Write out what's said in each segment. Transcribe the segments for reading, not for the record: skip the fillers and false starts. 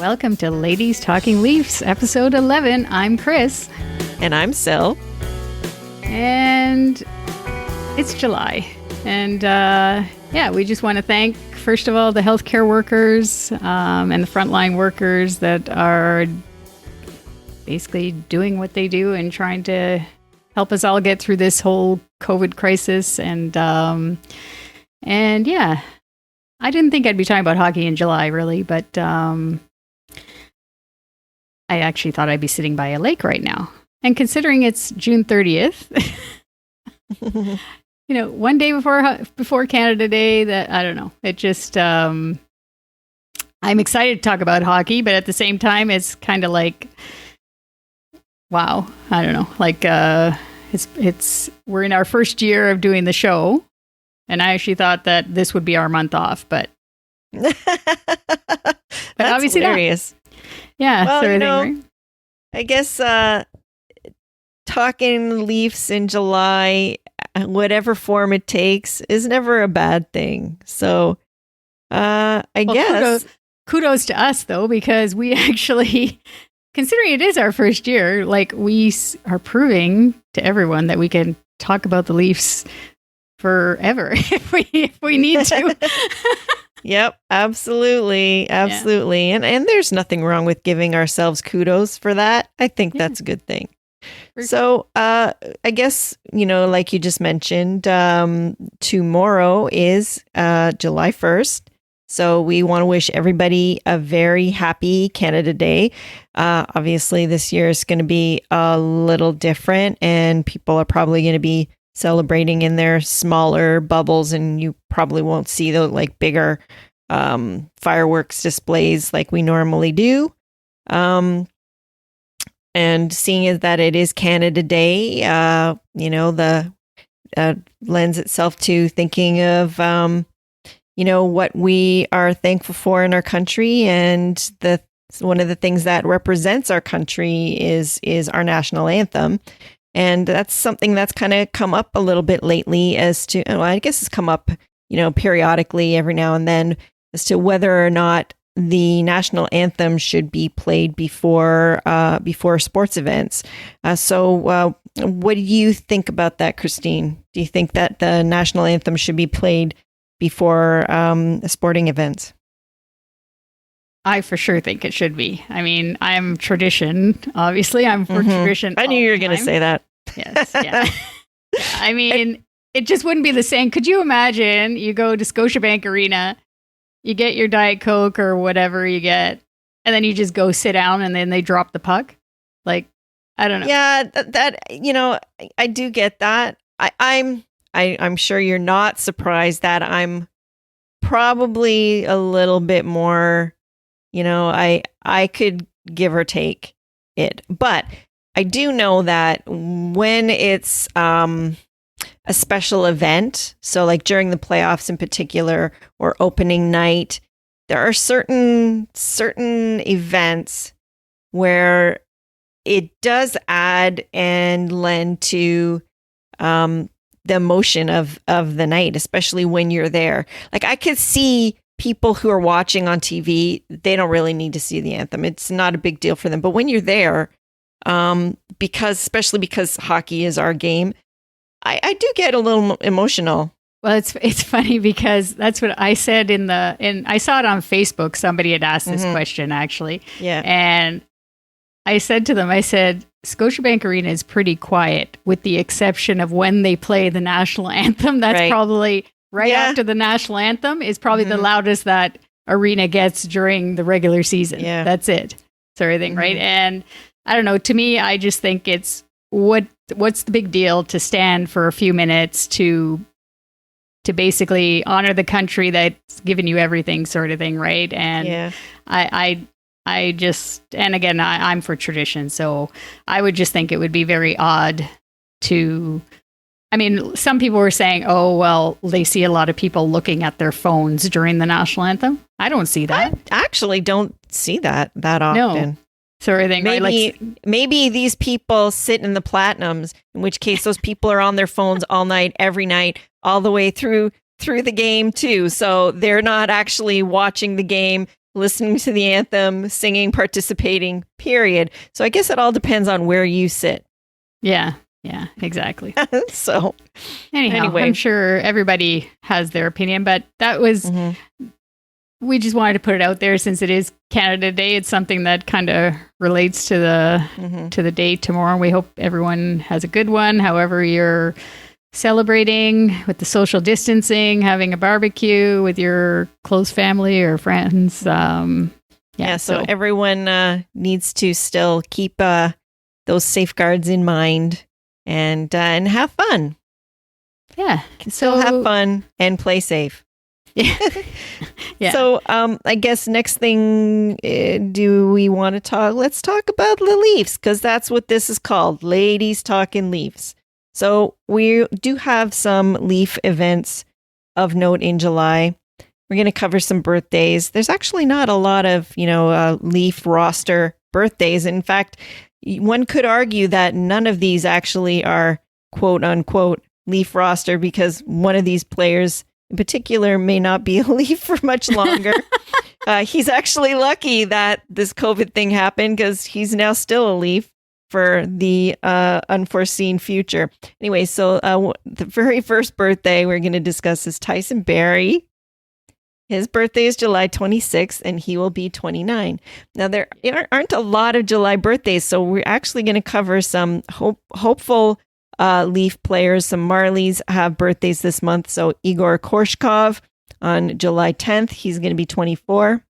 Welcome to Ladies Talking Leafs, episode 11. I'm Chris. And I'm Sil. And it's July. And we just want to thank, first of all, the healthcare workers and the frontline workers that are basically doing what they do and trying to help us all get through this whole COVID crisis. And yeah, I didn't think I'd be talking about hockey in July, really, but I actually thought I'd be sitting by a lake right now. And considering it's June 30th, one day before Canada Day, that I don't know. It just I'm excited to talk about hockey, but at the same time, it's kind of like, wow, I don't know. Like it's we're in our first year of doing the show, and I actually thought that this would be our month off, but obviously hilarious. Not. Yeah, well, right? I guess talking Leafs in July, whatever form it takes, is never a bad thing. So I guess kudos to us though, because we actually, considering it is our first year, like we are proving to everyone that we can talk about the Leafs forever if we need to. Yep, absolutely. Yeah. And there's nothing wrong with giving ourselves kudos for that. I think that's a good thing. So I guess, like you just mentioned, tomorrow is July 1st. So we want to wish everybody a very happy Canada Day. Obviously, this year is going to be a little different, and people are probably going to be celebrating in their smaller bubbles, and you probably won't see the bigger fireworks displays like we normally do. And seeing as that it is Canada Day, the lends itself to thinking of what we are thankful for in our country, and one of the things that represents our country is our national anthem. And that's something that's kind of come up a little bit lately as to, I guess it's come up, periodically every now and then as to whether or not the national anthem should be played before sports events. So what do you think about that, Christine? Do you think that the national anthem should be played before sporting events? I for sure think it should be. I mean, I'm tradition. Obviously, I'm for tradition. I knew you were going to say that. Yes. Yeah. I mean, it just wouldn't be the same. Could you imagine you go to Scotiabank Arena, you get your Diet Coke or whatever you get, and then you just go sit down and then they drop the puck? Like, I don't know. Yeah, that I do get that. I'm sure you're not surprised that I'm probably a little bit more, I could give or take it. But I do know that when it's a special event, so like during the playoffs in particular or opening night, there are certain events where it does add and lend to the emotion of the night, especially when you're there. Like I could see people who are watching on TV, they don't really need to see the anthem. It's not a big deal for them. But when you're there, especially because hockey is our game, I do get a little emotional. Well, it's funny because that's what I said I saw it on Facebook. Somebody had asked this question actually. Yeah. And I said to them, Scotiabank Arena is pretty quiet with the exception of when they play the national anthem. That's probably after the national anthem is probably the loudest that arena gets during the regular season. Yeah. That's it. Sort of thing, right? And I don't know, to me, I just think it's what's the big deal to stand for a few minutes to basically honor the country that's given you everything, sort of thing, right? And I just, and again, I'm for tradition, so I would just think it would be very odd some people were saying, oh, well, they see a lot of people looking at their phones during the national anthem. I don't see that. I actually don't see that often. No. Sort of thing, maybe these people sit in the platinums, in which case those people are on their phones all night, every night, all the way through the game too. So they're not actually watching the game. listening to the anthem, singing, participating, period. So I guess it all depends on where you sit. Yeah, exactly. So anyway, I'm sure everybody has their opinion, but that was, we just wanted to put it out there since it is Canada Day. It's something that kind of relates to the day tomorrow. We hope everyone has a good one, however you're celebrating with the social distancing, having a barbecue with your close family or friends. So everyone needs to still keep those safeguards in mind and have fun. Yeah. Still have fun and play safe. Yeah. So I guess next thing, do we want to talk? Let's talk about the Leafs, because that's what this is called. Ladies Talking Leafs. So we do have some Leaf events of note in July. We're going to cover some birthdays. There's actually not a lot of, Leaf roster birthdays. In fact, one could argue that none of these actually are quote unquote Leaf roster, because one of these players in particular may not be a Leaf for much longer. He's actually lucky that this COVID thing happened, because he's now still a Leaf for the unforeseen future. Anyway, so the very first birthday we're going to discuss is Tyson Barrie. His birthday is July 26th, and he will be 29. Now, there aren't a lot of July birthdays, so we're actually going to cover some hopeful Leaf players. Some Marlies have birthdays this month. So Igor Korshkov on July 10th, he's going to be 24.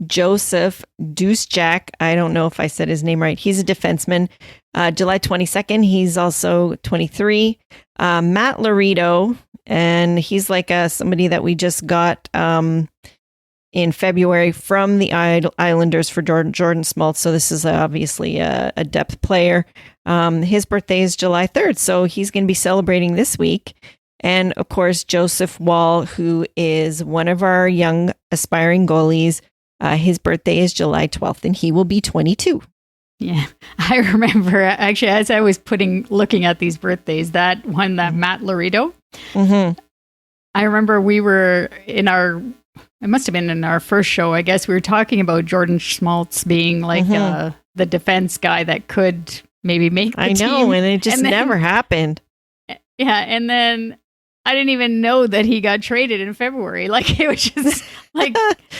Joseph Dusjak, I don't know if I said his name right. He's a defenseman. July 22nd, he's also 23. Matt Laredo, and he's like somebody that we just got in February from the Islanders for Jordan Smoltz. So this is obviously a depth player. His birthday is July 3rd, so he's going to be celebrating this week. And of course, Joseph Wall, who is one of our young aspiring goalies. His birthday is July 12th, and he will be 22. Yeah, I remember actually as I was looking at these birthdays, that one, that Matt Laredo. I remember we were it must have been in our first show, I guess. We were talking about Jordan Schmaltz being like the defense guy that could maybe make the team. I know, and it just never happened. Yeah, and then I didn't even know that he got traded in February. Like, it was just like,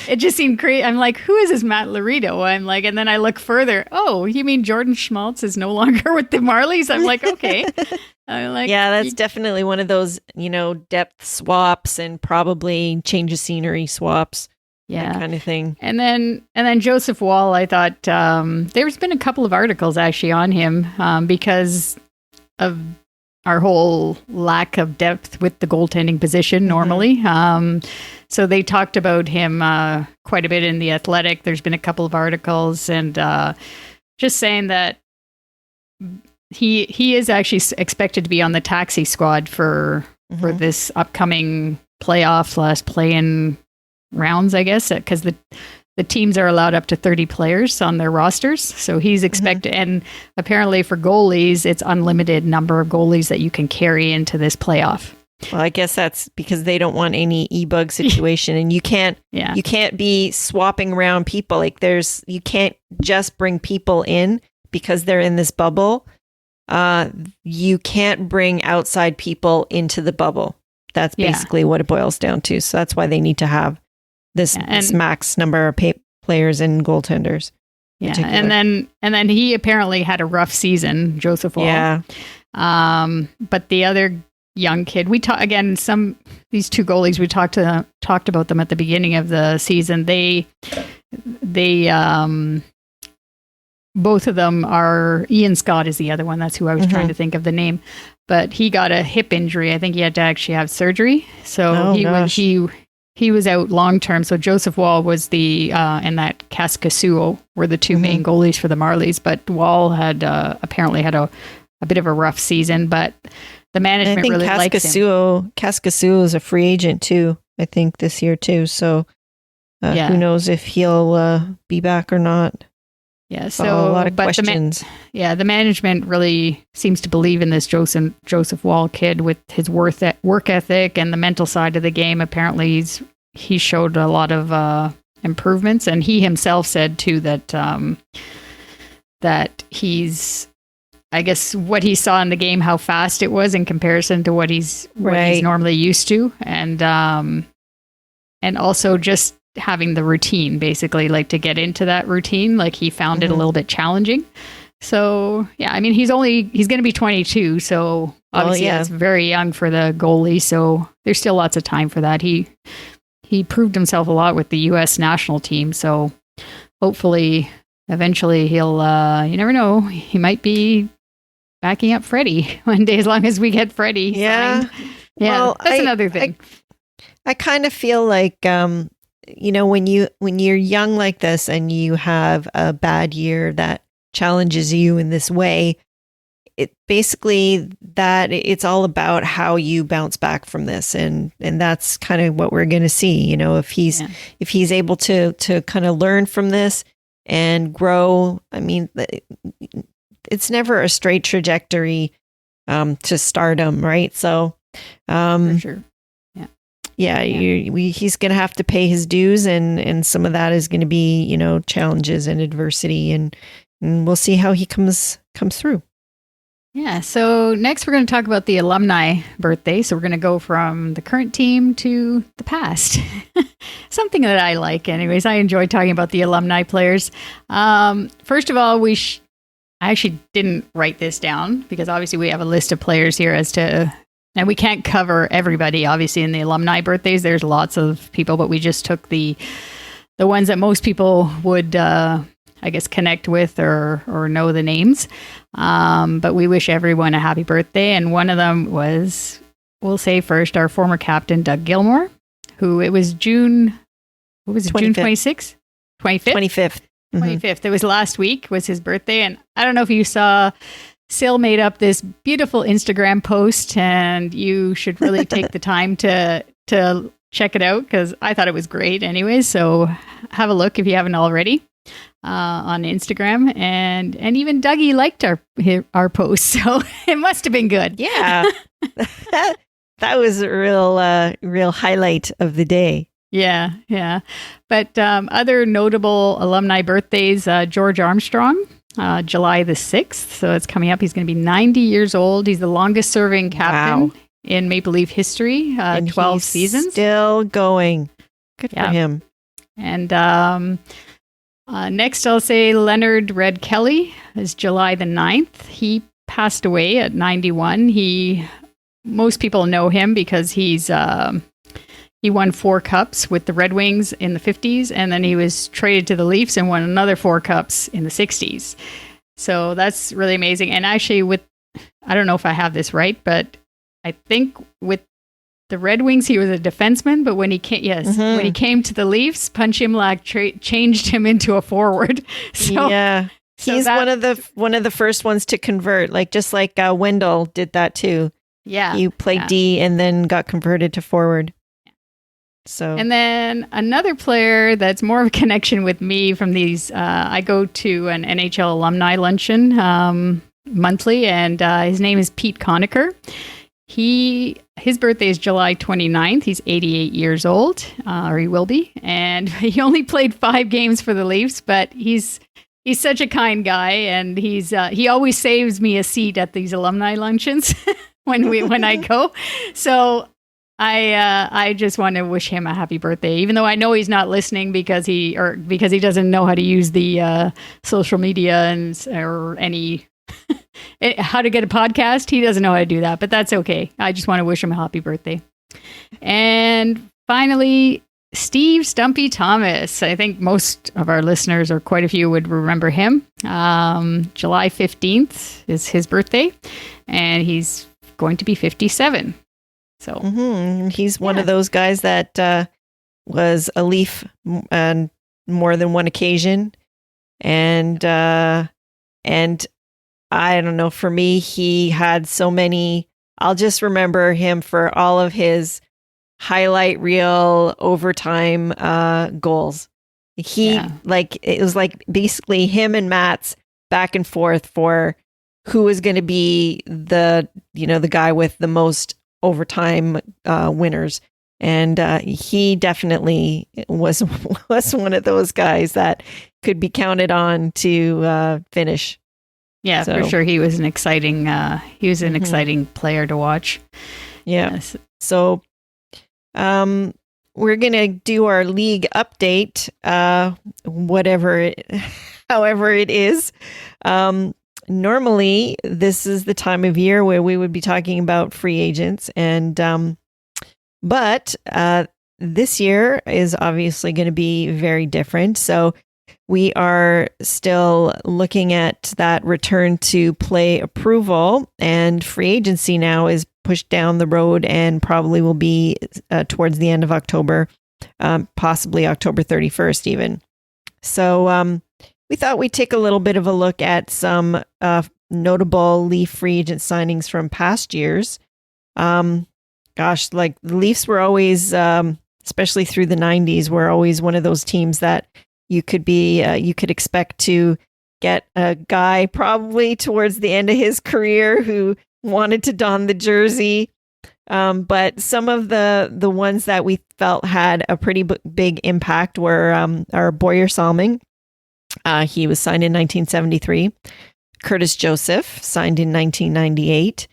it just seemed crazy. I'm like, who is this Matt Laredo? I'm like, and then I look further. Oh, you mean Jordan Schmaltz is no longer with the Marlies? I'm like, okay. I'm like, yeah, that's definitely one of those, depth swaps and probably change of scenery swaps. Yeah, that kind of thing. And then Joseph Wall, I thought there's been a couple of articles actually on him because of our whole lack of depth with the goaltending position normally. So they talked about him quite a bit in The Athletic. There's been a couple of articles and just saying that he is actually expected to be on the taxi squad for this upcoming playoff / play-in rounds, I guess, because the teams are allowed up to 30 players on their rosters. So he's expected, and apparently for goalies, it's unlimited number of goalies that you can carry into this playoff. Well, I guess that's because they don't want any e-bug situation, and you can't be swapping around people. Like you can't just bring people in because they're in this bubble. You can't bring outside people into the bubble. That's basically what it boils down to. So that's why they need to have this max number of players and goaltenders. Yeah, and then he apparently had a rough season, Joseph Wall. Yeah. But the other young kid, these two goalies, we talked about them at the beginning of the season. They both of them are, Ian Scott is the other one. That's who I was trying to think of the name. But he got a hip injury. I think he had to actually have surgery. So he was out long term. So Joseph Wall was and that Kaskasuo were the two main goalies for the Marlies. But Wall had apparently had a bit of a rough season. But the management really likes him. Kaskasuo is a free agent too, I think, this year too. So who knows if he'll be back or not. Yeah, so a lot of questions. The management really seems to believe in this Joseph Wall kid with his work ethic and the mental side of the game. Apparently, he showed a lot of improvements. And he himself said too that that he's, I guess, what he saw in the game, how fast it was in comparison to what he's normally used to, and also just having the routine, basically, like to get into that routine, like he found it a little bit challenging. So yeah, I mean, he's going to be 22, so obviously that's very young for the goalie. So there's still lots of time for that. He proved himself a lot with the U.S. national team, so hopefully, eventually, he'll. You never know, he might be backing up Freddie one day, as long as we get Freddie signed. Yeah, well, that's another thing. I kind of feel like, you know, when you're young like this and you have a bad year that challenges you in this way, it basically that it's all about how you bounce back from this, and that's kind of what we're going to see. You know, if he's able to kind of learn from this and grow. I mean, it's never a straight trajectory to stardom, right? So, for sure. He's going to have to pay his dues, and some of that is going to be, you know, challenges and adversity, and we'll see how he comes through. Yeah. So next we're going to talk about the alumni birthday. So we're going to go from the current team to the past. Something that I like, anyways. I enjoy talking about the alumni players. First of all, I actually didn't write this down because obviously we have a list of players here and we can't cover everybody, obviously, in the alumni birthdays. There's lots of people, but we just took the ones that most people would, I guess, connect with or know the names. But we wish everyone a happy birthday. And one of them was, we'll say first, our former captain, Doug Gilmour, who it was June 26th? 25th? 25th. It was last week was his birthday. And I don't know if you saw, Sil made up this beautiful Instagram post, and you should really take the time to check it out because I thought it was great anyways. So have a look if you haven't already on Instagram. And even Dougie liked our post. So it must have been good. Yeah. That was a real highlight of the day. Yeah. But other notable alumni birthdays, George Armstrong, July the 6th. So it's coming up. He's going to be 90 years old. He's the longest serving captain in Maple Leaf history, 12 seasons. Still going. Good for him. And next, I'll say Leonard Red Kelly is July the 9th. He passed away at 91. Most people know him because he won 4 cups with the Red Wings in the 50s, and then he was traded to the Leafs and won another 4 cups in the 60s. So that's really amazing. And actually, I don't know if I have this right, but I think with the Red Wings, he was a defenseman, but when he came to the Leafs, Punch Imlach changed him into a forward. So yeah, he's one of the first ones to convert, just like Wendell did that too. Yeah, he played D and then got converted to forward. So, and then another player that's more of a connection with me from these, I go to an NHL alumni luncheon monthly, and his name is Pete Conacher. His birthday is July 29th. He's 88 years old, or he will be, and he only played 5 games for the Leafs, but he's such a kind guy, and he always saves me a seat at these alumni luncheons when I go. So I just want to wish him a happy birthday, even though I know he's not listening because he doesn't know how to use the social media or any how to get a podcast. He doesn't know how to do that, but that's okay. I just want to wish him a happy birthday. And finally, Steve Stumpy Thomas. I think most of our listeners, or quite a few, would remember him. July 15th is his birthday, and he's going to be 57. So he's one of those guys that was a Leaf on more than one occasion, and I don't know. For me, he had so many. I'll just remember him for all of his highlight reel overtime goals. It was like basically him and Matt's back and forth for who was going to be the guy with the most overtime winners. And he definitely was one of those guys that could be counted on to finish. Yeah, for sure. He was an exciting exciting player to watch. Yeah. Yes. So we're going to do our league update, however it is. Normally, this is the time of year where we would be talking about free agents, but this year is obviously going to be very different. So we are still looking at that return to play approval, and free agency now is pushed down the road and probably will be towards the end of October, possibly October 31st even. So we thought we'd take a little bit of a look at some notable Leaf free agent signings from past years. Like the Leafs were always, especially through the 90s, were always one of those teams that you could expect to get a guy probably towards the end of his career who wanted to don the jersey. But some of the ones that we felt had a pretty big impact were our Boyer Salming. He was signed in 1973. Curtis Joseph signed in 1998.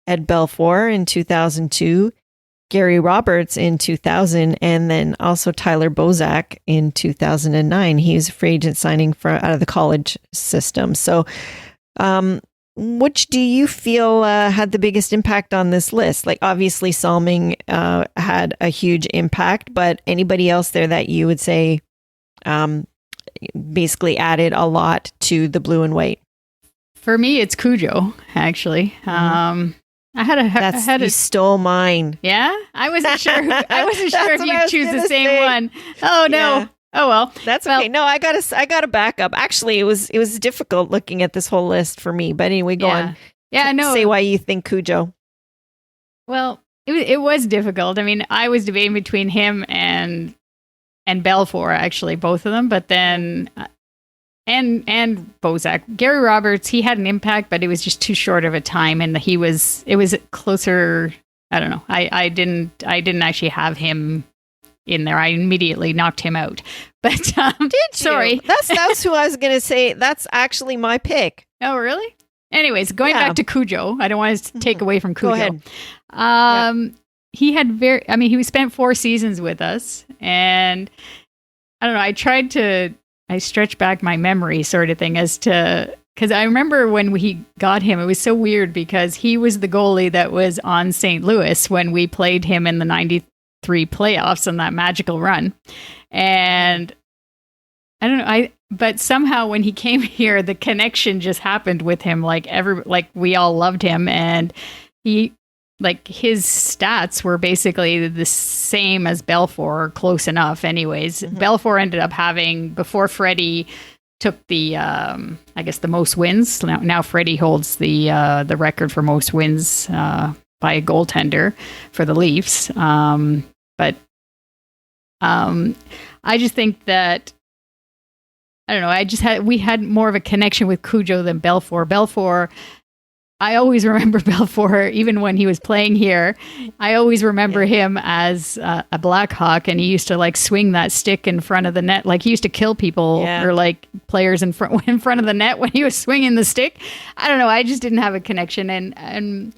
Ed Belfour in 2002. Gary Roberts in 2000, and then also Tyler Bozak in 2009. He was a free agent signing out of the college system. So, which do you feel had the biggest impact on this list? Like, obviously, Salming had a huge impact, but anybody else there that you would say basically added a lot to the blue and white? For me, it's Cujo, actually. Mm-hmm. You stole mine. Yeah, I wasn't sure. I wasn't sure if you'd choose the same one. Oh no. Yeah. Oh well. That's okay. No, I got a backup. Actually, it was difficult looking at this whole list for me. But anyway, go on. Yeah, no. Say why you think Cujo. Well, it was difficult. I mean, I was debating between him and Belfour, actually, both of them. But then. And Bozak. Gary Roberts, he had an impact, but it was just too short of a time, and it was closer. I don't know. I didn't actually have him in there. I immediately knocked him out. But did you? Sorry, that's who I was going to say. That's actually my pick. Oh, really? Anyways, going back to Cujo, I don't want to take away from Cujo. Go ahead. He had he spent 4 seasons with us, and I don't know. I stretched back my memory sort of thing because I remember when we got him, it was so weird because he was the goalie that was on St. Louis when we played him in the 93 playoffs on that magical run. And I don't know, but somehow when he came here, the connection just happened with him. Like we all loved him, and his stats were basically the same as Belfour, or close enough anyways. Mm-hmm. Belfour ended up having, before Freddie took the, I guess the most wins. Now Freddie holds the record for most wins by a goaltender for the Leafs. But I just think that, I don't know, we had more of a connection with Cujo than Belfour. Belfour, I always remember Belfour, even when he was playing here. I always remember him as a Blackhawk, and he used to swing that stick in front of the net. Like he used to kill people or players in front of the net when he was swinging the stick. I don't know. I just didn't have a connection, and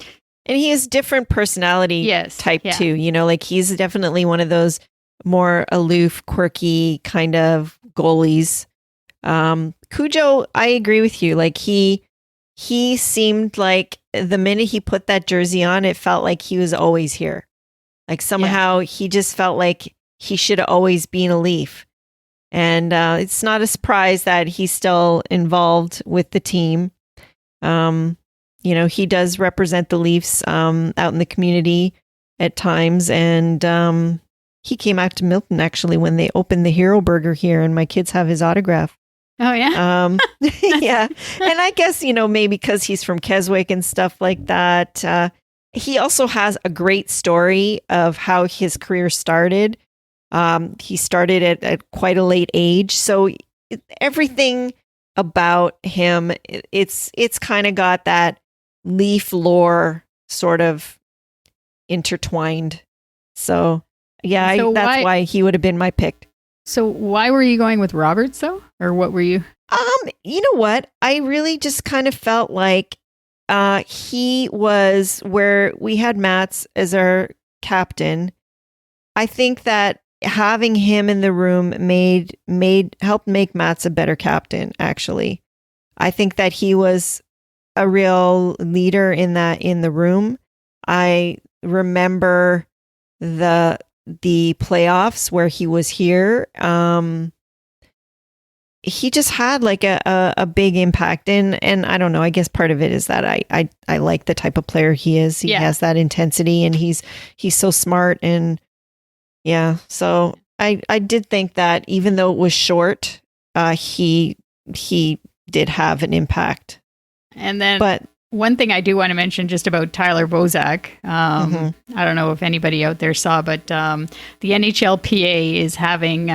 he has different personality type too. You know, he's definitely one of those more aloof, quirky kind of goalies. Cujo, I agree with you. He seemed like the minute he put that jersey on, it felt like he was always here. Somehow he just felt like he should have always been a Leaf. And it's not a surprise that he's still involved with the team. He does represent the Leafs out in the community at times. And he came out to Milton, actually, when they opened the Hero Burger here, and my kids have his autograph. Oh, yeah? Yeah. And I guess, maybe because he's from Keswick and stuff like that. He also has a great story of how his career started. He started at quite a late age. So everything about him, it's kind of got that Leaf lore sort of intertwined. So Yeah, So that's why he would have been my pick. So why were you going with Roberts though? Or what were you? You know what? I really just kind of felt like he was where we had Mats as our captain. I think that having him in the room helped make Mats a better captain, actually. I think that he was a real leader in the room. I remember the playoffs where he was here. He just had like a big impact, and I don't know. I guess part of it is that I like the type of player he is. He has that intensity, and he's so smart, and yeah. So I did think that even though it was short, he did have an impact. And then, but one thing I do want to mention just about Tyler Bozak. I don't know if anybody out there saw, but the NHLPA is having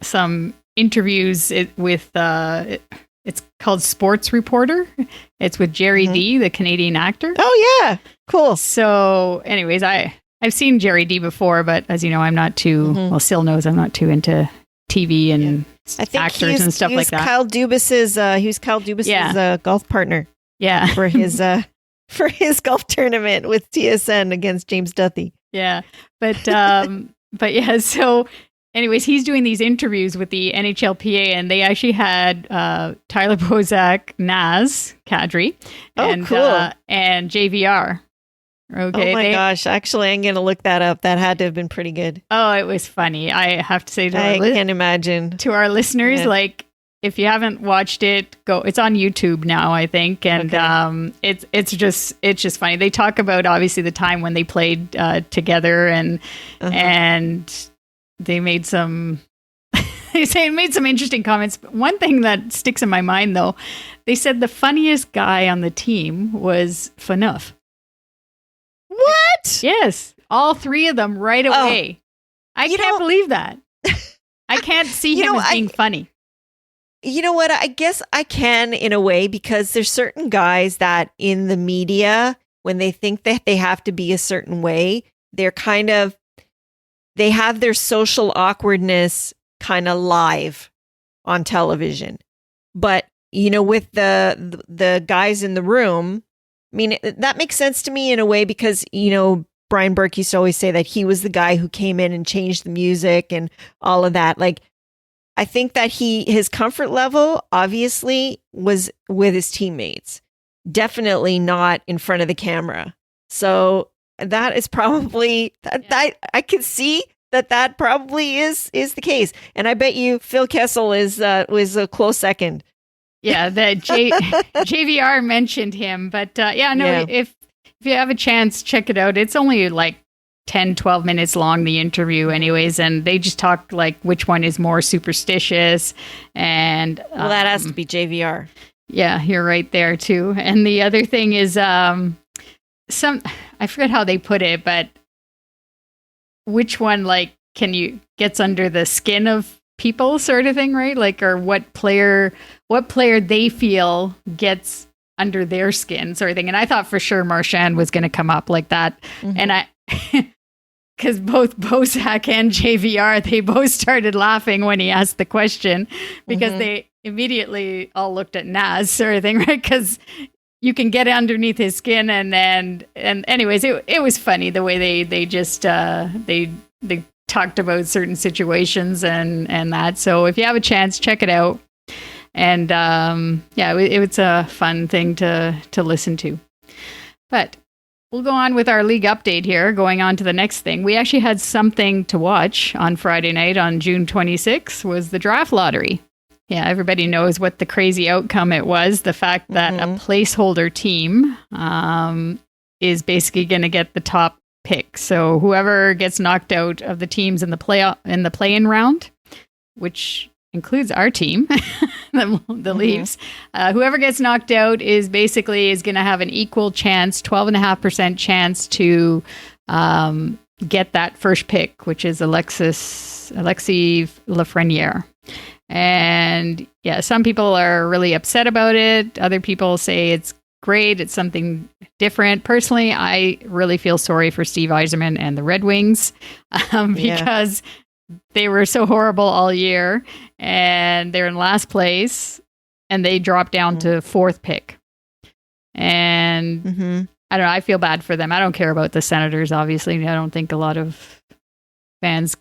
some interviews with it's called Sports Reporter. It's with Jerry D, the Canadian actor. Oh yeah, cool. So anyways, I've seen Jerry D before, but as you know, I'm not too well, Sil knows I'm not too into TV and actors and stuff like that. Kyle Dubas's he was Kyle Dubas's golf partner. Yeah. For his golf tournament with TSN against James Duthie. Yeah. But yeah, so anyways, he's doing these interviews with the NHLPA, and they actually had Tyler Bozak, Naz Kadri, and cool. And JVR. Okay. Oh my gosh! Actually, I'm gonna look that up. That had to have been pretty good. Oh, it was funny. I have to say, I can't imagine to our listeners, like if you haven't watched it, go. It's on YouTube now, I think, and it's just funny. They talk about obviously the time when they played together, and they made some. They made some interesting comments. One thing that sticks in my mind, though, they said the funniest guy on the team was Phaneuf. What? Yes. All three of them right away. I can't believe that. I can't see him as being funny. You know what? I guess I can in a way, because there's certain guys that in the media, when they think that they have to be a certain way, they have their social awkwardness kind of live on television. But, with the guys in the room, I mean, that makes sense to me in a way because, Brian Burke used to always say that he was the guy who came in and changed the music and all of that. Like, I think that his comfort level obviously was with his teammates, definitely not in front of the camera. So that is probably that I can see that probably is the case. And I bet you Phil Kessel was a close second. Yeah, the JVR mentioned him, but if you have a chance, check it out. It's only like 10, 12 minutes long, the interview anyways, and they just talk like which one is more superstitious, and that has to be JVR. Yeah, you're right there too. And the other thing is I forget how they put it, but which one gets under the skin of people sort of thing, right? Like, or what player they feel gets under their skin sort of thing. And I thought for sure Marchand was going to come up like that. And because both Bozak and JVR, they both started laughing when he asked the question because they immediately all looked at Naz sort of thing, right? Because you can get underneath his skin, and anyways, it was funny the way they just they talked about certain situations and that. So if you have a chance, check it out. And it was a fun thing to listen to. But we'll go on with our league update here, going on to the next thing. We actually had something to watch on Friday night on June 26th was the draft lottery. Yeah, everybody knows what the crazy outcome it was. The fact that a placeholder team is basically going to get the top pick. So whoever gets knocked out of the teams in the play-in round, which includes our team, the Leafs, whoever gets knocked out is going to have an equal chance, 12.5% chance to get that first pick, which is Alexis Lafreniere. And yeah, some people are really upset about it. Other people say it's great. It's something different. Personally, I really feel sorry for Steve Yzerman and the Red Wings because they were so horrible all year, and they're in last place, and they dropped down to fourth pick. And I don't know. I feel bad for them. I don't care about the Senators, obviously. I don't think a lot of fans,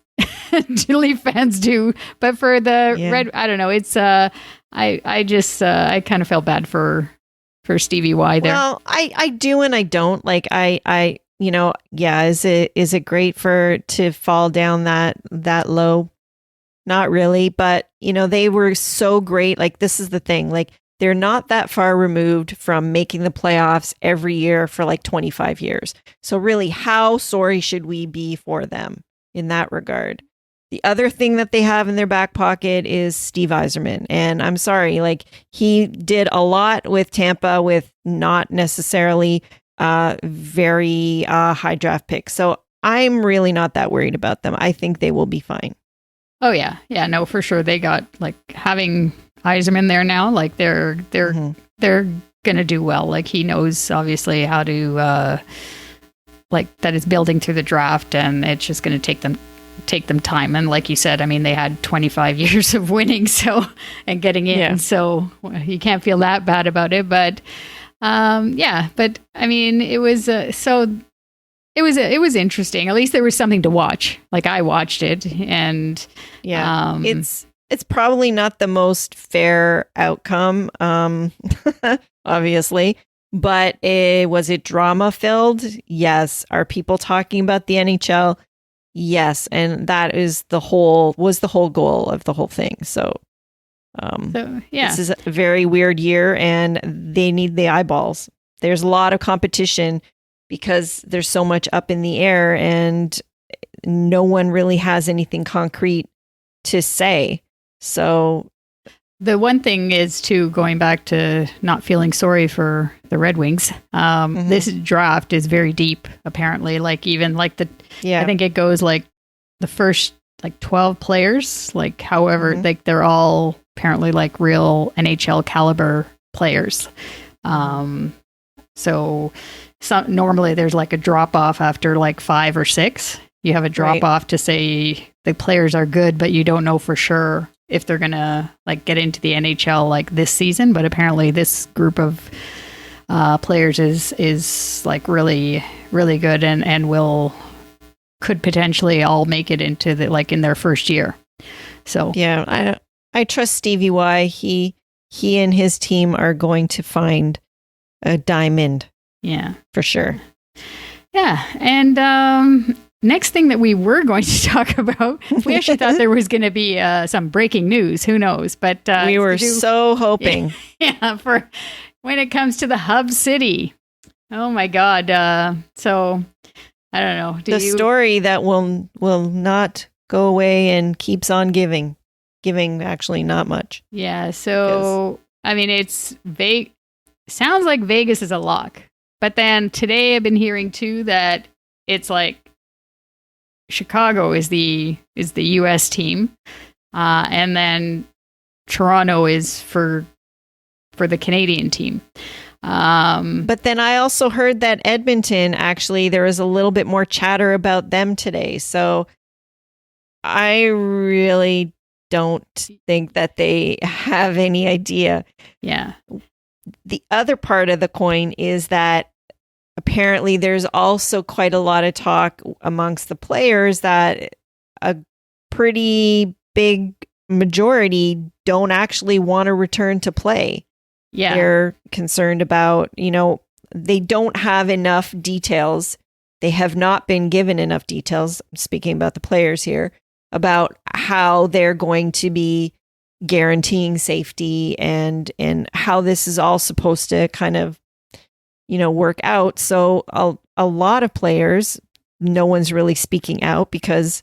Leaf fans do. But for the Red, I don't know. It's I just I kind of felt bad for Stevie Y there. Well, I do and I don't. Like I is it great to fall down that low? Not really, but they were so great. Like, this is the thing. Like, they're not that far removed from making the playoffs every year for like 25 years. So really, how sorry should we be for them in that regard? The other thing that they have in their back pocket is Steve Yzerman. And I'm sorry, like, he did a lot with Tampa with not necessarily very high draft picks. So I'm really not that worried about them. I think they will be fine. Oh yeah. Yeah, no, for sure. They got, like, having Yzerman there now, like, they're gonna do well. Like, he knows obviously how to like, that is building through the draft, and it's just gonna take them time. And like you said, I mean, they had 25 years of winning and getting in, so you can't feel that bad about it. But but I mean, it was it was interesting. At least there was something to watch. Like, I watched it, and it's probably not the most fair outcome, obviously. But was it drama filled? Yes. Are people talking about the NHL? Yes. And that was the whole goal of the whole thing. So this is a very weird year, and they need the eyeballs. There's a lot of competition because there's so much up in the air, and no one really has anything concrete to say. So the one thing is, too, going back to not feeling sorry for the Red Wings, this draft is very deep, apparently. Like, even like I think it goes like the first like 12 players, like, however, like, they're all apparently like real NHL caliber players. So normally there's like a drop off after like 5 or 6. You have a drop off to say the players are good, but you don't know for sure if they're gonna like get into the NHL like this season. But apparently this group of players is like really, really good, and could potentially all make it into the, like, in their first year. So I trust Stevie Y. He and his team are going to find a diamond. Yeah, for sure. Yeah, and next thing that we were going to talk about, we actually thought there was going to be some breaking news. Who knows? But we were so hoping. Yeah, for when it comes to the hub city. Oh my God! So I don't know. The story that will not go away and keeps on giving actually not much. Yeah. So I mean, it's vague. Sounds like Vegas is a lock, but then today I've been hearing too that it's like Chicago is the U.S. team, and then Toronto is for the Canadian team. But then I also heard that Edmonton, actually, there was a little bit more chatter about them today. So I really don't think that they have any idea. Yeah. The other part of the coin is that apparently there's also quite a lot of talk amongst the players that a pretty big majority don't actually want to return to play. Yeah. They're concerned about, they don't have enough details. They have not been given enough details, speaking about the players here, about how they're going to be guaranteeing safety and how this is all supposed to kind of, work out. So a lot of players, no one's really speaking out because,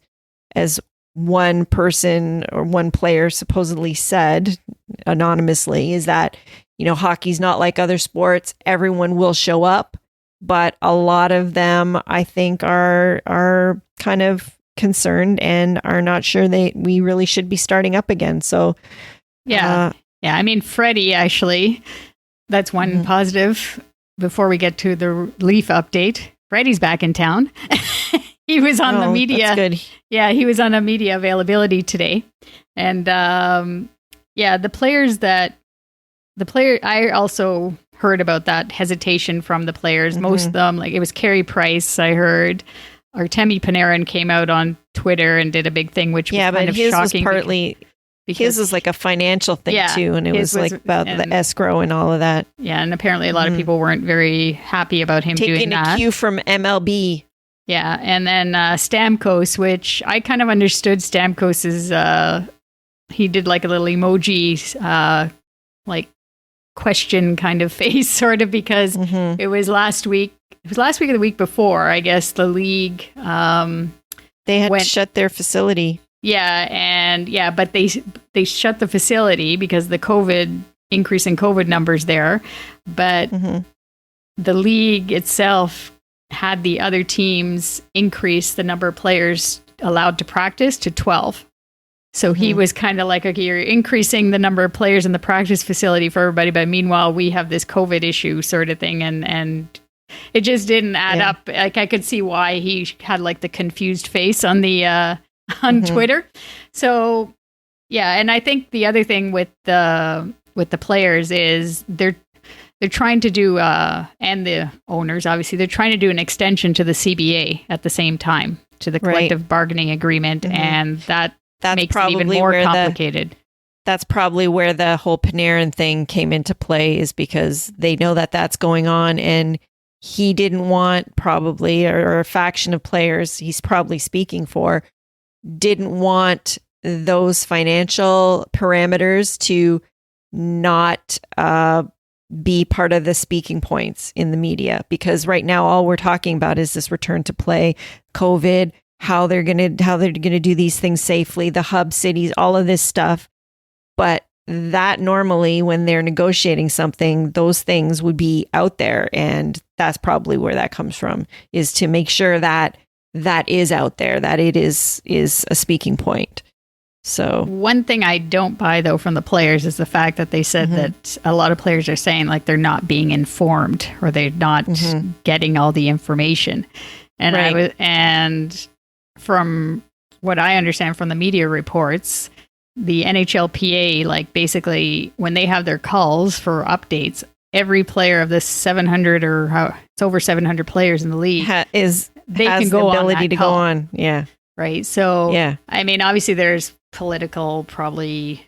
as one person or one player supposedly said anonymously, is that, hockey's not like other sports. Everyone will show up, but a lot of them, I think, are kind of concerned and are not sure we really should be starting up again. So yeah. I mean, Freddie actually that's one positive. Before we get to the Leaf update, Freddie's back in town. He was on the media. That's good. Yeah, he was on a media availability today. And the players I also heard about that hesitation from the players. Most of them, like it was Carey Price, I heard. Artemi Panarin came out on Twitter and did a big thing, which was kind of shocking. Was partly because his was like a financial thing too, and it was like about the escrow and all of that. Yeah, and apparently a lot of people weren't very happy about him doing that. Taking a cue from MLB. Yeah, and then Stamkos, which I kind of understood Stamkos's, he did like a little emoji, like question kind of face, sort of, because it was last week. It was last week or the week before, I guess, the league. They had to shut their facility. Yeah, but they shut the facility because the increase in COVID numbers there. But the league itself had the other teams increase the number of players allowed to practice to 12. So he was kind of like, okay, you're increasing the number of players in the practice facility for everybody, but meanwhile we have this COVID issue sort of thing, and it just didn't add up. Like I could see why he had like the confused face on the on Twitter. So yeah, and I think the other thing with the players is they're trying to do and the owners, obviously, they're trying to do an extension to the CBA at the same time, to the collective bargaining agreement, and that's makes it even more complicated. That's probably where the whole Panarin thing came into play, is because they know that that's going on, and he didn't want probably, or a faction of players he's probably speaking for, didn't want those financial parameters to not be part of the speaking points in the media, because right now all we're talking about is this return to play, COVID, how they're gonna do these things safely, the hub cities, all of this stuff. But that normally, when they're negotiating something, those things would be out there, and that's probably where that comes from, is to make sure that that is out there, that it is a speaking point. So one thing I don't buy though from the players is the fact that they said that a lot of players are saying like they're not being informed, or they're not getting all the information. And and from what I understand from the media reports, the NHLPA, like basically when they have their calls for updates, every player of the 700 it's over 700 players in the league has can go the ability on to call, go on. Yeah. Right. So I mean, obviously there's political probably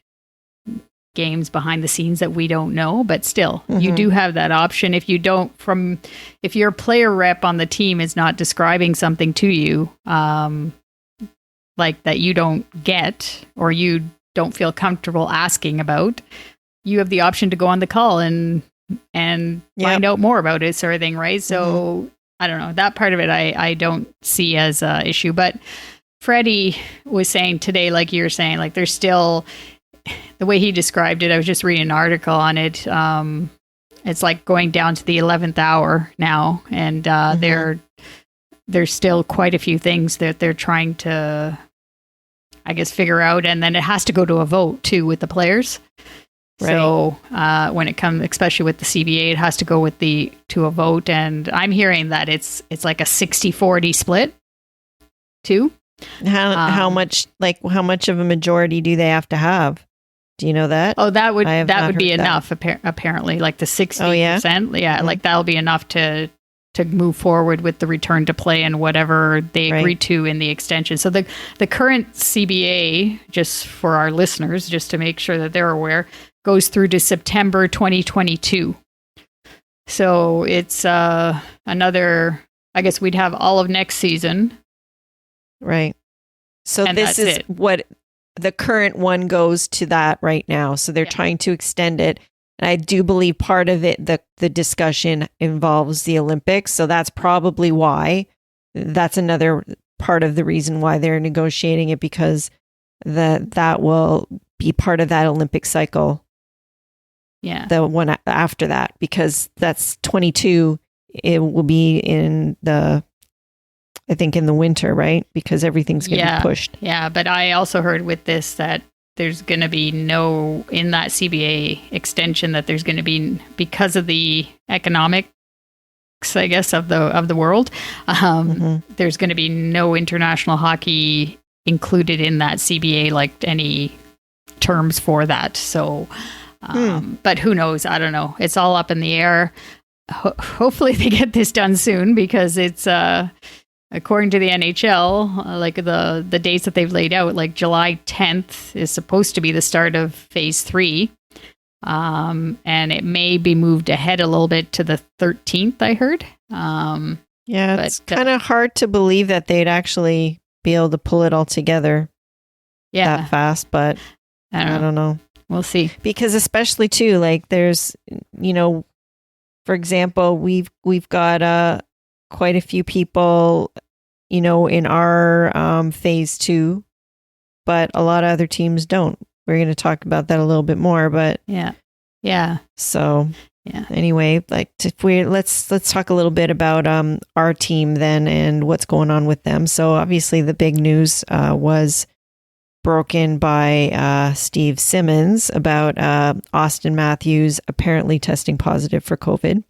games behind the scenes that we don't know, but still you do have that option. If your player rep on the team is not describing something to you, like that you don't get, or you don't feel comfortable asking about, you have the option to go on the call and find out more about it, sort of thing, right? So I don't know, that part of it I don't see as a issue. But Freddie was saying today, like you're saying, like there's still, the way he described it, I was just reading an article on it. It's like going down to the 11th hour now, and there's still quite a few things that they're trying to, I guess, figure out, and then it has to go to a vote too with the players. Right. So when it comes, especially with the CBA, it has to go to a vote, and I'm hearing that it's like a 60-40 split too. How much of a majority do they have to have? Do you know that? Oh, that would be enough. Apparently, like the 60%. Oh, yeah, like that'll be enough to move forward with the return to play and whatever they agreed to in the extension. So the current CBA, just for our listeners, just to make sure that they're aware, goes through to September 2022. So it's another, I guess we'd have all of next season. Right. So this is what the current one goes to that right now. So they're trying to extend it. And I do believe part of it, the discussion involves the Olympics. So that's probably why. That's another part of the reason why they're negotiating it, because that will be part of that Olympic cycle. Yeah. The one after that, because that's 22. It will be in I think in the winter, right? Because everything's going to be pushed. Yeah, but I also heard with this that there's going to be no, in that CBA extension, that there's going to be, because of the economics, I guess, of the world, there's going to be no international hockey included in that CBA, like any terms for that. So, but who knows? I don't know. It's all up in the air. Hopefully they get this done soon, because it's, according to the NHL, like the dates that they've laid out, like July 10th is supposed to be the start of phase 3. And it may be moved ahead a little bit to the 13th, I heard. Yeah, it's kind of hard to believe that they'd actually be able to pull it all together that fast, but I don't know. We'll see. Because especially too, like there's, for example, we've got quite a few people, in our phase 2, but a lot of other teams don't. We're going to talk about that a little bit more, but yeah. So anyway, like let's talk a little bit about our team then and what's going on with them. So obviously the big news was broken by Steve Simmons about Austin Matthews apparently testing positive for COVID,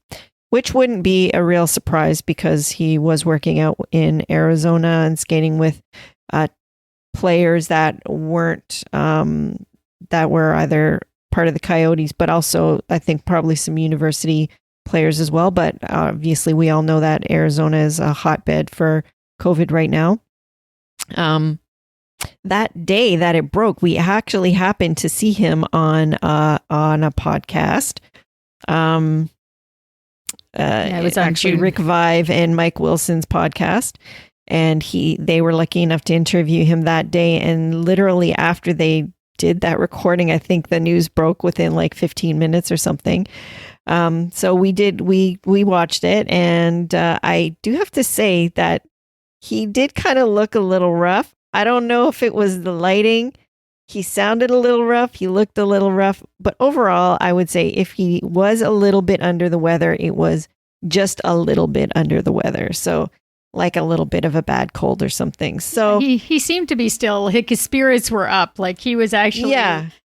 which wouldn't be a real surprise because he was working out in Arizona and skating with players that weren't that were either part of the Coyotes, but also I think probably some university players as well. But obviously we all know that Arizona is a hotbed for COVID right now. That day that it broke, we actually happened to see him on a podcast. It was actually Rick Vive and Mike Wilson's podcast, and they were lucky enough to interview him that day. And literally after they did that recording, I think the news broke within like 15 minutes or something. So we watched it, and I do have to say that he did kind of look a little rough. I don't know if it was the lighting. He sounded a little rough. He looked a little rough. But overall, I would say if he was a little bit under the weather, it was just a little bit under the weather. So like a little bit of a bad cold or something. So he seemed to be still, his spirits were up. Like he was actually,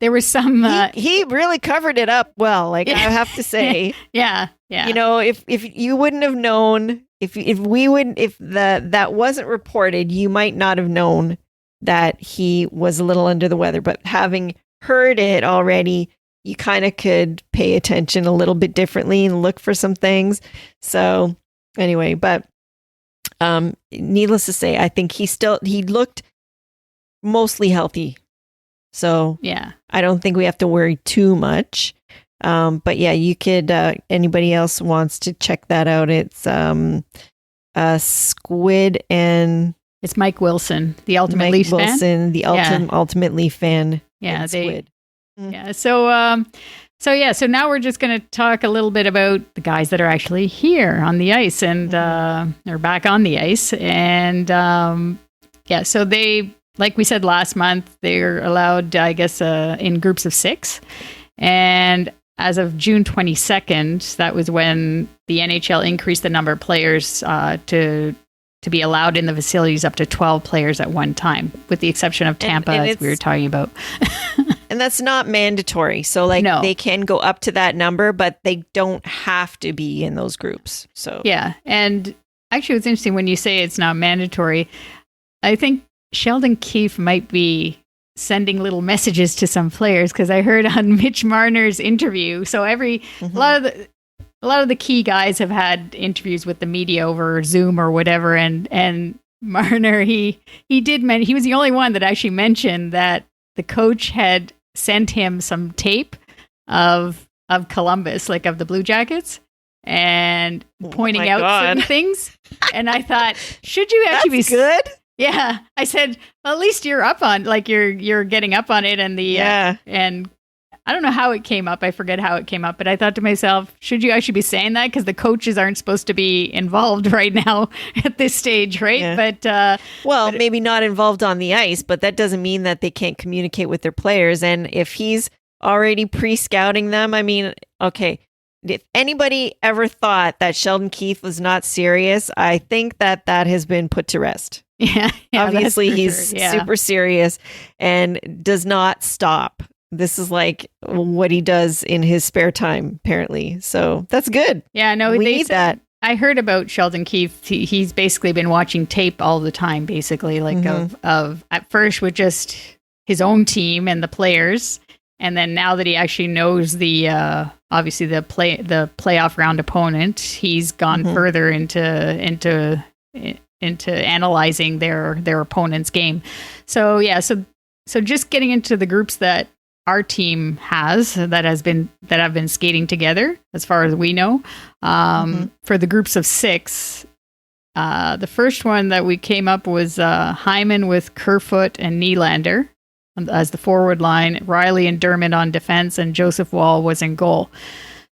there was some... he really covered it up well, like I have to say. Yeah. If you wouldn't have known, if that wasn't reported, you might not have known that he was a little under the weather, but having heard it already, you kind of could pay attention a little bit differently and look for some things. So anyway, but needless to say, I think he looked mostly healthy. So I don't think we have to worry too much. But yeah, you could, anybody else wants to check that out. It's Squid and... It's Mike Wilson, the Ultimate Leafs fan. Mike Wilson, the Ultimate Leaf fan. Yeah, Squid. Yeah. So now we're just going to talk a little bit about the guys that are actually here on the ice and are back on the ice. And so they, like we said last month, they're allowed, I guess, in groups of 6. And as of June 22nd, that was when the NHL increased the number of players to be allowed in the facilities up to 12 players at one time, with the exception of Tampa, as we were talking about. And that's not mandatory. So they can go up to that number, but they don't have to be in those groups. So yeah. And actually it's interesting when you say it's not mandatory. I think Sheldon Keefe might be sending little messages to some players, because I heard on Mitch Marner's interview. So a lot of the key guys have had interviews with the media over Zoom or whatever, and Marner, he was the only one that actually mentioned that the coach had sent him some tape of Columbus, like of the Blue Jackets, and pointing out certain things. And I thought, should you actually be good? Yeah, I said, well, at least you're up on, like you're getting up on it, and and I don't know how it came up. I forget how it came up, but I thought to myself, should you actually be saying that? Because the coaches aren't supposed to be involved right now at this stage, right? Yeah. But maybe not involved on the ice, but that doesn't mean that they can't communicate with their players. And if he's already pre-scouting them, I mean, okay, if anybody ever thought that Sheldon Keefe was not serious, I think that has been put to rest. Yeah, Obviously, that's for he's sure. Yeah. super serious and does not stop. This is like what he does in his spare time, apparently. So that's good. Yeah, no, We they need said, that. I heard about Sheldon Keefe. He's basically been watching tape all the time, basically, like of at first with just his own team and the players, and then now that he actually knows the obviously the playoff round opponent, he's gone further into analyzing their opponent's game. So yeah, so just getting into the groups that our team that have been skating together, as far as we know, for the groups of 6. The first one that we came up was Hyman with Kerfoot and Nylander as the forward line, Riley and Dermott on defense, and Joseph Wall was in goal.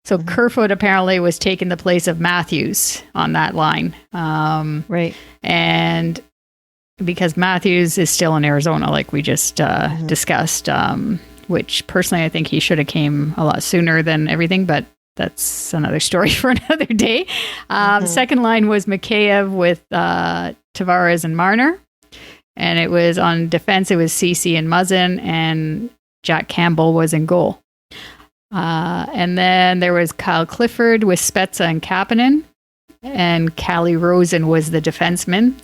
So Kerfoot apparently was taking the place of Matthews on that line. Right. And because Matthews is still in Arizona, like we just discussed, which personally I think he should have came a lot sooner than everything, but that's another story for another day. Second line was Mikheyev with Tavares and Marner. And it was on defense, it was Ceci and Muzzin, and Jack Campbell was in goal. And then there was Kyle Clifford with Spezza and Kapanen, and Callie Rosen was the defenseman.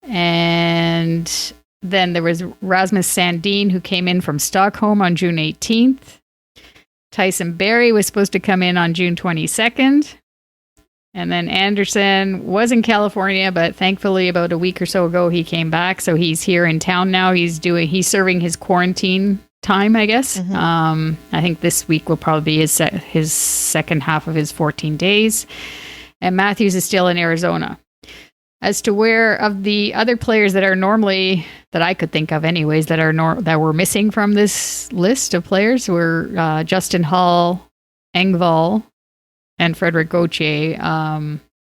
And then there was Rasmus Sandin, who came in from Stockholm on June 18th. Tyson Barrie was supposed to come in on June 22nd. And then Andersen was in California, but thankfully about a week or so ago, he came back. So he's here in town now. He's serving his quarantine time, I guess. I think this week will probably be his second half of his 14 days. And Matthews is still in Arizona. As to where of the other players that are normally, that I could think of anyways, that were missing from this list of players were Justin Hall, Engvall, and Frederick Gauthier.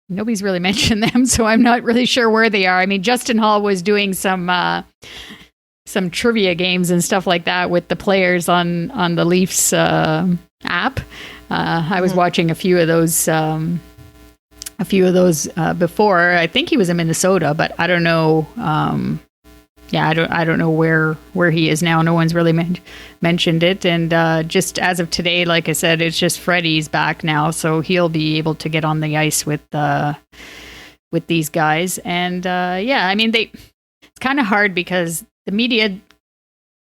Nobody's really mentioned them, so I'm not really sure where they are. I mean, Justin Hall was doing some trivia games and stuff like that with the players on the Leafs app. I was watching a few of those before. I think he was in Minnesota, but I don't know. I don't know where he is now. No one's really mentioned it. And just as of today, like I said, it's just Freddie's back now, so he'll be able to get on the ice with these guys. And I mean, it's kind of hard because the media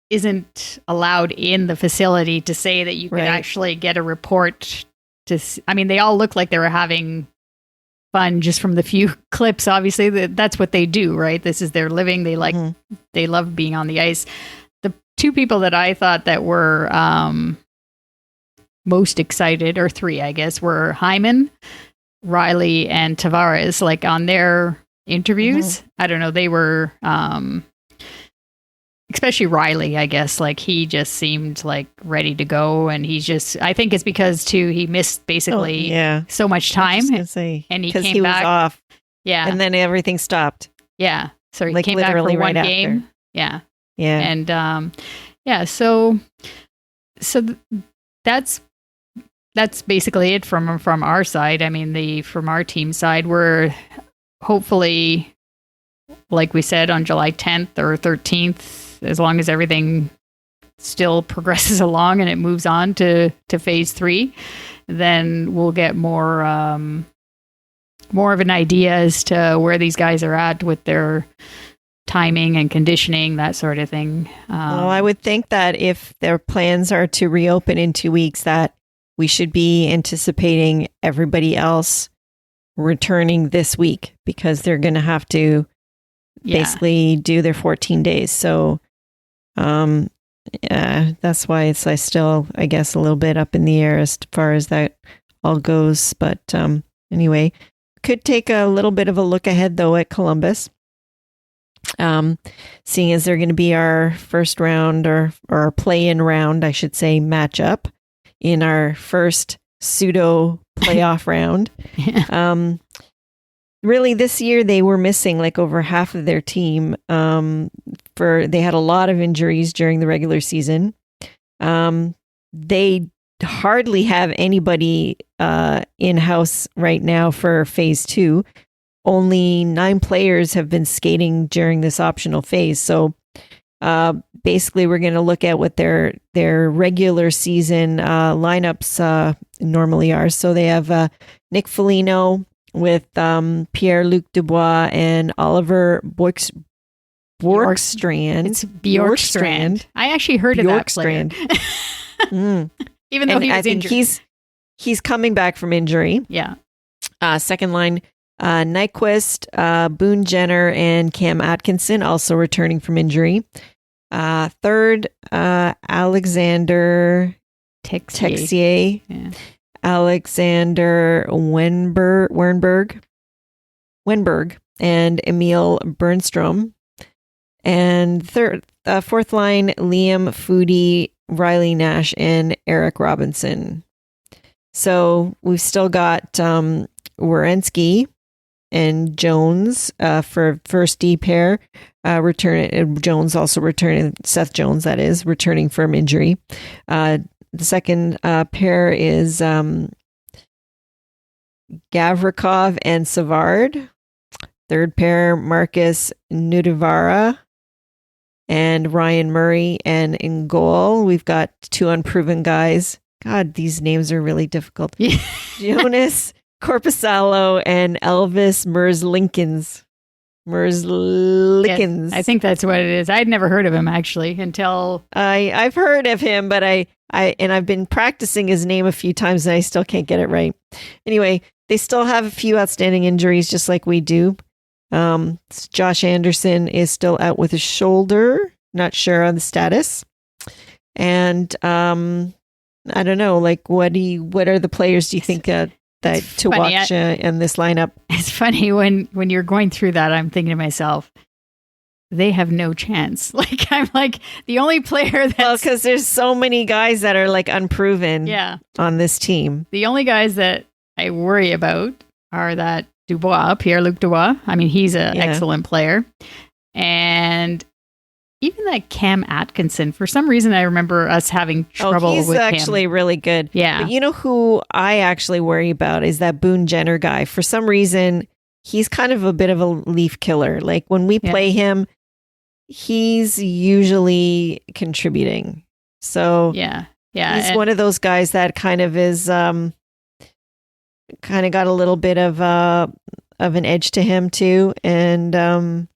isn't allowed in the facility to say that you could actually get a report. I mean, they all look like they were having fun just from the few clips. Obviously, that's what they do, right? This is their living. They love being on the ice. The two people that I thought that were most excited, or 3, I guess, were Hyman, Riley, and Tavares. Like on their interviews, I don't know, they were especially Riley, I guess, like he just seemed like ready to go. And I think it's because too, he missed basically so much time, and he came back was off. Yeah. And then everything stopped. Yeah. So he came back for one game. Yeah. Yeah. And so that's basically it from our side. I mean, from our team side, we're hopefully, like we said, on July 10th or 13th, as long as everything still progresses along and it moves on to phase 3, then we'll get more of an idea as to where these guys are at with their timing and conditioning, that sort of thing. Well, I would think that if their plans are to reopen in 2 weeks, that we should be anticipating everybody else returning this week, because they're going to have to basically do their 14 days. So, that's why it's still, I guess, a little bit up in the air as far as that all goes. But anyway, could take a little bit of a look ahead though at Columbus. Seeing as they're going to be our first round or our play-in round, I should say, matchup in our first pseudo playoff round. Really, this year they were missing like over half of their team. They had a lot of injuries during the regular season. They hardly have anybody in house right now for phase 2. only 9 players have been skating during this optional phase. So basically, we're going to look at what their regular season lineups normally are. So they have Nick Foligno with Pierre-Luc Dubois and Oliver Bjorkstrand. It's Bjorkstrand. I actually heard of that player. Even though he was injured. He's coming back from injury. Yeah. Second line, Nyquist, Boone Jenner, and Cam Atkinson also returning from injury. Third, Alexander Texier, Alexander Wenberg, and Emil Bernstrom. And fourth line, Liam Foodie, Riley Nash, and Eric Robinson. So we've still got Werenski and Jones for first D pair. Jones also returning. Seth Jones, that is, returning from injury. The second pair is Gavrikov and Savard. Third pair, Marcus Nudivara and Ryan Murray. And in goal, we've got 2 unproven guys. God, these names are really difficult. Jonas Corpusalo and Elvis Merzlikins. Yes, I think that's what it is. I'd never heard of him actually until I've heard of him, but I've been practicing his name a few times and I still can't get it right. Anyway, they still have a few outstanding injuries, just like we do. Josh Anderson is still out with his shoulder. Not sure on the status. And I don't know. Like, what are the players do you think that to funny, watch in this lineup? It's funny when you're going through that. I'm thinking to myself, they have no chance. Like, I'm like the only player that's because there's so many guys that are like unproven. Yeah. On this team, the only guys that I worry about are that Dubois, Pierre-Luc Dubois. I mean, he's an excellent player, and even that Cam Atkinson, for some reason, I remember us having trouble with him. He's actually really good. Yeah. But you know who I actually worry about is that Boone Jenner guy. For some reason, he's kind of a bit of a leaf killer. Like when we play him, he's usually contributing. So he's one of those guys that kind of is kind of got a little bit of an edge to him too. And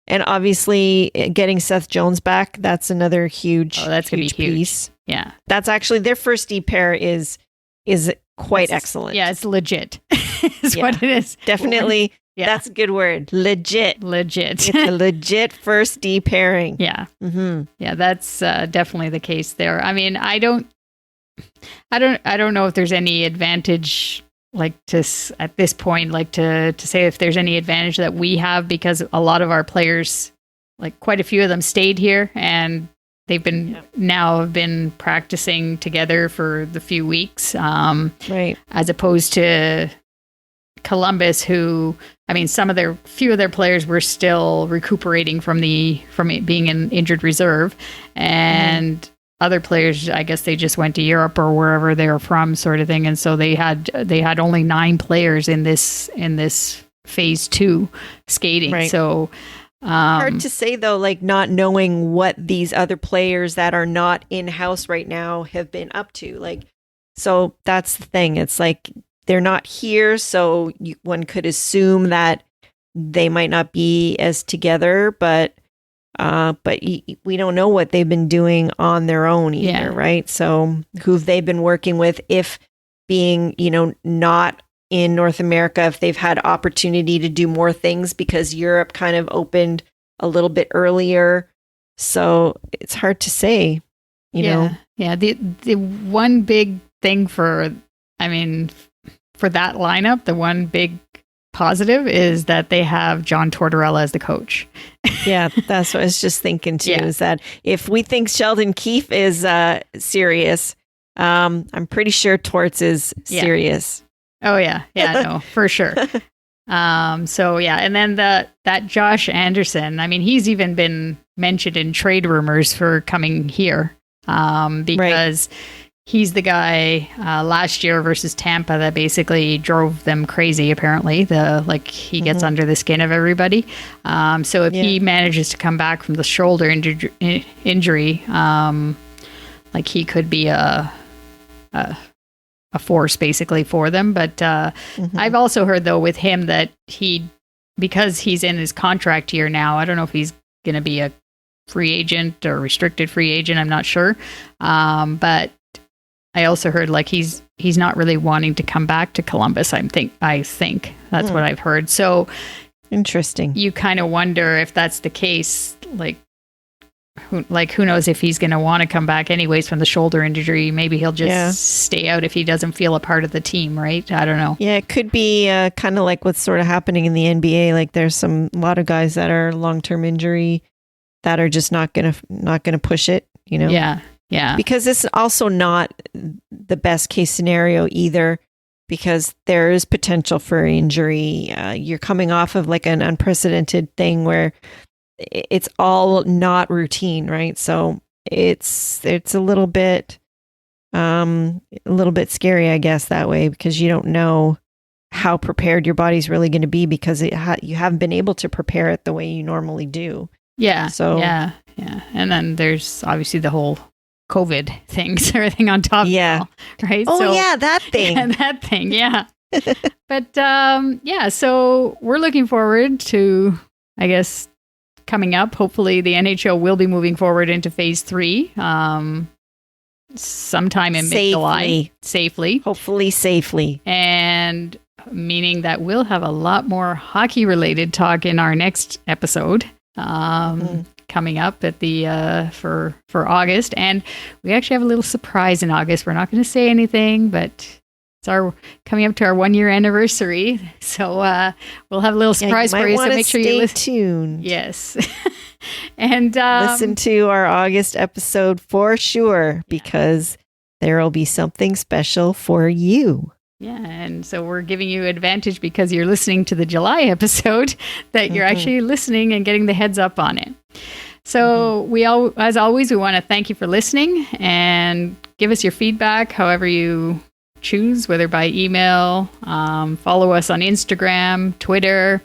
and obviously getting Seth Jones back, that's another huge, that's going to be huge piece. Yeah. That's actually their first D pair is quite excellent. Yeah, it's legit. Is what it is. Definitely. Yeah. That's a good word. Legit. It's a legit first D pairing. Yeah. Mm-hmm. Yeah, that's definitely the case there. I mean, I don't know if there's any advantage at this point, to say if there's any advantage that we have, because a lot of our players, like quite a few of them, stayed here and they've been have been practicing together for the few weeks, right? As opposed to Columbus, who, I mean, few of their players were still recuperating from it being an injured reserve, and other players, I guess they just went to Europe or wherever they're from, sort of thing, and so they had only 9 players in this phase 2 skating. Right. So hard to say though, like not knowing what these other players that are not in house right now have been up to. Like, so that's the thing. It's like they're not here, so one could assume that they might not be as together, but we don't know what they've been doing on their own either, right? So who've they been working with, if being, not in North America, if they've had opportunity to do more things because Europe kind of opened a little bit earlier. So it's hard to say, you know. Yeah, the one big thing for that lineup, the one big positive is that they have John Tortorella as the coach. Yeah, that's what I was just thinking too, is that if we think Sheldon Keefe is serious, I'm pretty sure Torts is serious. Oh yeah, no, for sure. And then that Josh Andersen, I mean, he's even been mentioned in trade rumors for coming here, because he's the guy last year versus Tampa that basically drove them crazy. Apparently, he gets under the skin of everybody. So if he manages to come back from the shoulder injury, he could be a force basically for them. But I've also heard though with him that because he's in his contract year now, I don't know if he's going to be a free agent or restricted free agent. I'm not sure. But I also heard he's not really wanting to come back to Columbus. I think that's what I've heard. So interesting. You kind of wonder if that's the case. Who knows if he's going to want to come back anyways from the shoulder injury? Maybe he'll just stay out if he doesn't feel a part of the team, right? I don't know. Yeah, it could be kind of like what's sort of happening in the NBA. Like there's a lot of guys that are long-term injury that are just not gonna push it. Yeah. Yeah. Because it's also not the best case scenario either, because there is potential for injury. You're coming off of an unprecedented thing where it's all not routine, right? So it's a little bit scary, I guess, that way, because you don't know how prepared your body's really going to be, because you haven't been able to prepare it the way you normally do. Yeah. So yeah. And then there's obviously the whole COVID things, everything on top. Yeah. Of it all, right. Oh, yeah, that thing. Yeah, that thing. Yeah. But so we're looking forward to, I guess, coming up. Hopefully the NHL will be moving forward into phase 3 sometime in mid-July. Safely. Hopefully safely. And meaning that we'll have a lot more hockey related talk in our next episode. Coming up at the for August, and we actually have a little surprise in August. We're not going to say anything, but it's coming up to our 1-year anniversary, so we'll have a little surprise for you. So make sure you listen. Tuned. Yes, and listen to our August episode for sure, because there will be something special for you. Yeah, and so we're giving you advantage because you're listening to the July episode, that you're actually listening and getting the heads up on it. So as always, we want to thank you for listening, and give us your feedback however you choose, whether by email, follow us on Instagram, Twitter,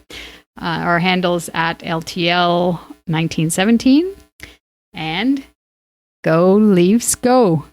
our handles at LTL1917, and go Leafs go.